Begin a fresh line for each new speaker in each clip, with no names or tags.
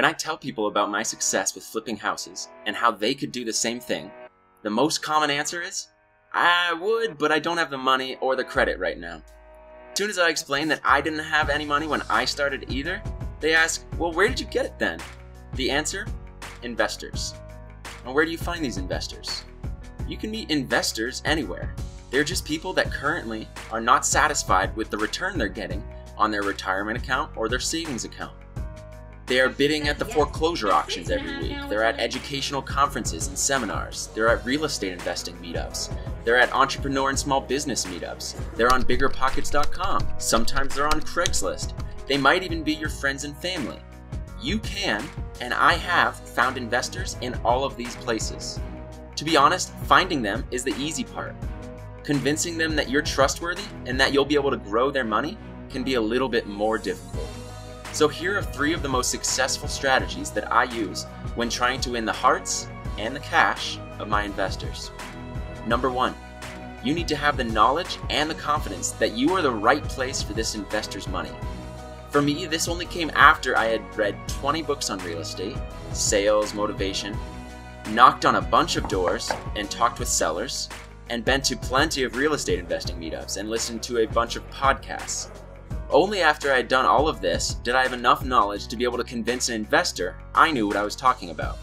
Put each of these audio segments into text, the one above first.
When I tell people about my success with flipping houses and how they could do the same thing, the most common answer is, I would, but I don't have the money or the credit right now. As soon as I explain that I didn't have any money when I started either, they ask, well, where did you get it then? The answer? Investors. And where do you find these investors? You can meet investors anywhere. They're just people that currently are not satisfied with the return they're getting on their retirement account or their savings account. They are bidding at the foreclosure auctions every week. They're at educational conferences and seminars. They're at real estate investing meetups. They're at entrepreneur and small business meetups. They're on biggerpockets.com. Sometimes they're on Craigslist. They might even be your friends and family. You can, and I have, found investors in all of these places. To be honest, finding them is the easy part. Convincing them that you're trustworthy and that you'll be able to grow their money can be a little bit more difficult. So here are 3 of the most successful strategies that I use when trying to win the hearts and the cash of my investors. Number 1, you need to have the knowledge and the confidence that you are the right place for this investor's money. For me, this only came after I had read 20 books on real estate, sales, motivation, knocked on a bunch of doors and talked with sellers, and been to plenty of real estate investing meetups and listened to a bunch of podcasts. Only after I had done all of this did I have enough knowledge to be able to convince an investor I knew what I was talking about.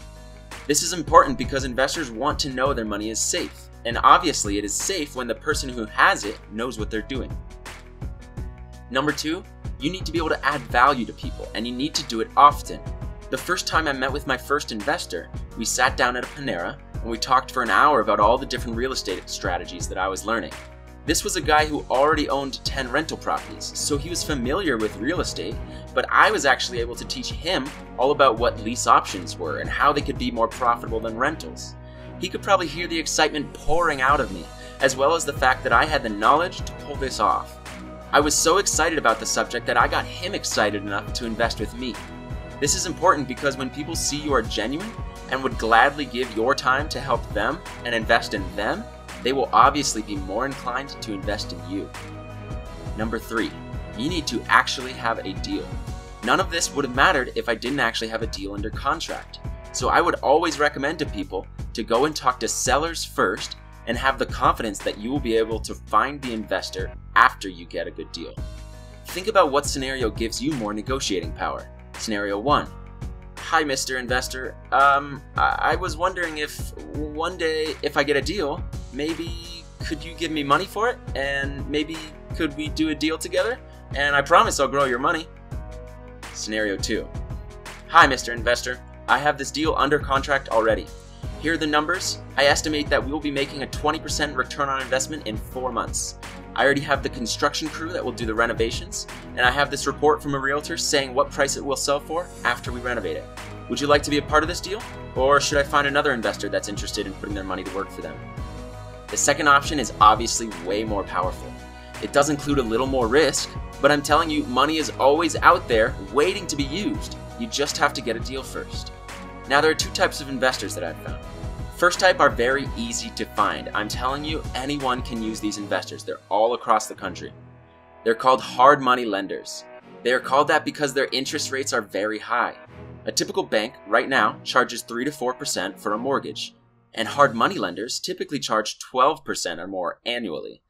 This is important because investors want to know their money is safe, and obviously it is safe when the person who has it knows what they're doing. Number 2, you need to be able to add value to people, and you need to do it often. The first time I met with my first investor, we sat down at a Panera and we talked for an hour about all the different real estate strategies that I was learning. This was a guy who already owned 10 rental properties, so he was familiar with real estate, but I was actually able to teach him all about what lease options were and how they could be more profitable than rentals. He could probably hear the excitement pouring out of me, as well as the fact that I had the knowledge to pull this off. I was so excited about the subject that I got him excited enough to invest with me. This is important because when people see you are genuine and would gladly give your time to help them and invest in them, they will obviously be more inclined to invest in you. Number 3, you need to actually have a deal. None of this would have mattered if I didn't actually have a deal under contract. So I would always recommend to people to go and talk to sellers first and have the confidence that you will be able to find the investor after you get a good deal. Think about what scenario gives you more negotiating power. Scenario 1. Hi, Mr. Investor. I was wondering if one day, if I get a deal, maybe could you give me money for it? And maybe could we do a deal together? And I promise I'll grow your money. Scenario 2. Hi, Mr. Investor. I have this deal under contract already. Here are the numbers. I estimate that we will be making a 20% return on investment in 4 months. I already have the construction crew that will do the renovations, and I have this report from a realtor saying what price it will sell for after we renovate it. Would you like to be a part of this deal? Or should I find another investor that's interested in putting their money to work for them? The second option is obviously way more powerful. It does include a little more risk, but I'm telling you, money is always out there waiting to be used. You just have to get a deal first. Now, there are 2 types of investors that I've found. First type are very easy to find. I'm telling you, anyone can use these investors. They're all across the country. They're called hard money lenders. They are called that because their interest rates are very high. A typical bank right now charges 3 to 4% for a mortgage, and hard money lenders typically charge 12% or more annually,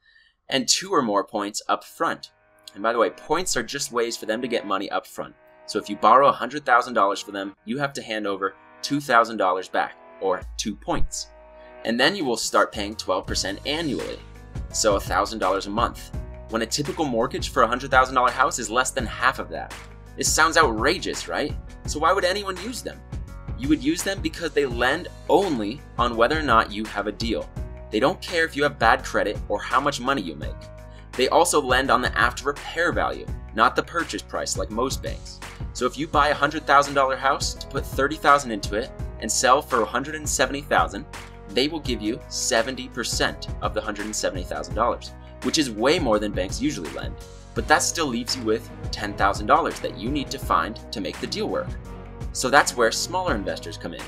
and 2 or more points up front. And by the way, points are just ways for them to get money up front. So if you borrow $100,000 for them, you have to hand over $2,000 back, or 2 points. And then you will start paying 12% annually, so $1,000 a month, when a typical mortgage for a $100,000 house is less than half of that. This sounds outrageous, right? So why would anyone use them? You would use them because they lend only on whether or not you have a deal. They don't care if you have bad credit or how much money you make. They also lend on the after repair value, not the purchase price like most banks. So if you buy a $100,000 house to put $30,000 into it and sell for $170,000, they will give you 70% of the $170,000, which is way more than banks usually lend. But that still leaves you with $10,000 that you need to find to make the deal work. So that's where smaller investors come in.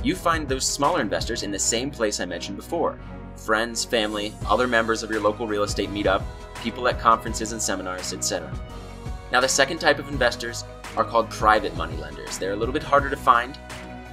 You find those smaller investors in the same place I mentioned before: friends, family, other members of your local real estate meetup, people at conferences and seminars, etc. Now, the second type of investors are called private money lenders. They're a little bit harder to find.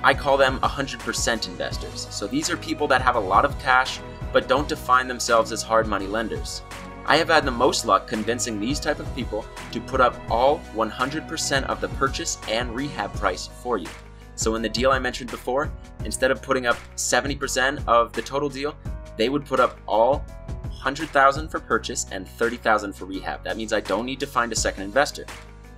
I call them 100% investors. So these are people that have a lot of cash but don't define themselves as hard money lenders. I have had the most luck convincing these type of people to put up all 100% of the purchase and rehab price for you. So in the deal I mentioned before, instead of putting up 70% of the total deal, they would put up all $100,000 for purchase and $30,000 for rehab. That means I don't need to find a second investor.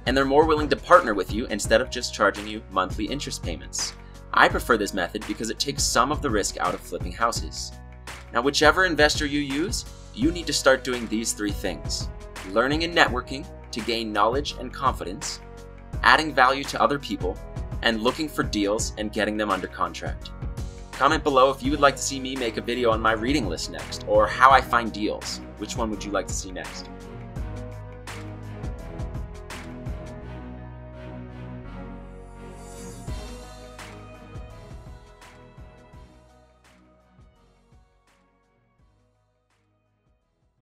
And they're more willing to partner with you instead of just charging you monthly interest payments. I prefer this method because it takes some of the risk out of flipping houses. Now, whichever investor you use, you need to start doing these 3 things: learning and networking to gain knowledge and confidence, adding value to other people, and looking for deals and getting them under contract. Comment below if you would like to see me make a video on my reading list next, or how I find deals. Which one would you like to see next?